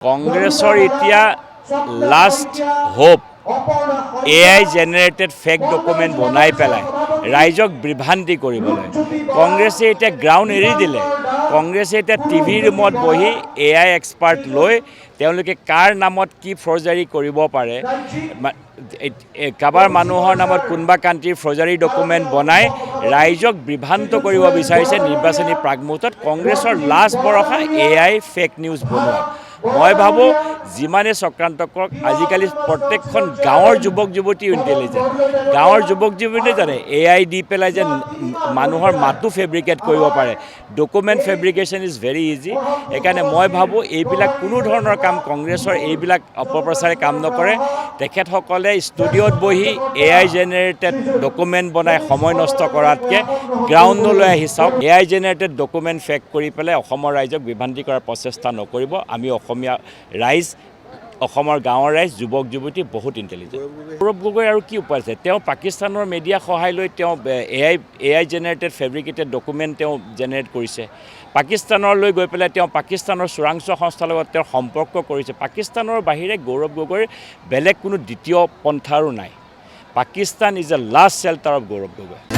কংগ্ৰেছৰ এতিয়া last hope AI generated fake document বনাই পেলাই ৰাইজক বিভ্ৰান্তি কৰিবলৈ কংগ্ৰেছে এতিয়া গ্ৰাউণ্ড এৰি দিলে। কংগ্ৰেছে এতিয়া টিভি ৰুমত বহি AI এক্সপাৰ্ট লৈ তেওঁলোকে কাৰ নামত কি ফৰ্জাৰী কৰিব পাৰে, কাৰোবাৰ মানুহৰ নামত কোনোবা কাণ্ট্ৰিৰ ফৰ্জাৰী ডকুমেণ্ট বনাই ৰাইজক বিভ্ৰান্ত কৰিব বিচাৰিছে। নিৰ্বাচনী প্ৰাকমুহূৰ্তত কংগ্ৰেছৰ লাষ্ট ভৰসা AI ফেক নিউজ বনোৱা। মই ভাবোঁ যিমানে চক্ৰান্ত কৰক, আজিকালি প্ৰত্যেকখন গাঁৱৰ যুৱক যুৱতী ইণ্টেলিজেণ্ট। গাঁৱৰ যুৱক যুৱতী জানে AI দি পেলাই যে মানুহৰ মাতো ফেব্ৰিকেট কৰিব পাৰে। Document fabrication is very easy. সেইকাৰণে মই ভাবোঁ এইবিলাক কোনো ধৰণৰ কাম কংগ্ৰেছৰ এইবিলাক অপপ্ৰচাৰে কাম নকৰে। তেখেতসকলে ষ্টুডিঅ'ত বহি AI জেনেৰেটেড ডকুমেণ্ট বনাই সময় নষ্ট কৰাতকৈ গ্ৰাউণ্ডলৈ আহি চাওক। AI জেনেৰেটেড ডকুমেণ্ট ফেক কৰি পেলাই অসমৰ ৰাইজক বিভ্ৰান্তি কৰাৰ প্ৰচেষ্টা নকৰিব। আমি অসমীয়া ৰাইজ, অসমৰ গাঁৱৰ ৰাইজ, যুৱক যুৱতী বহুত ইণ্টেলিজেণ্ট। গৌৰৱ গগৈ আৰু কি উপায় আছে? তেওঁ পাকিস্তানৰ মিডিয়া সহায় লৈ তেওঁ AI জেনেৰেটেড ফেব্ৰিকেটেড ডকুমেণ্ট তেওঁ জেনেৰেট কৰিছে। পাকিস্তানলৈ গৈ পেলাই তেওঁ পাকিস্তানৰ চোৰাংচোৱা সংস্থাৰ লগত তেওঁৰ সম্পৰ্ক কৰিছে। পাকিস্তানৰ বাহিৰে গৌৰৱ গগৈৰ বেলেগ কোনো দ্বিতীয় পন্থা আৰু নাই। Pakistan is the last shelter of Gaurav Gogoi.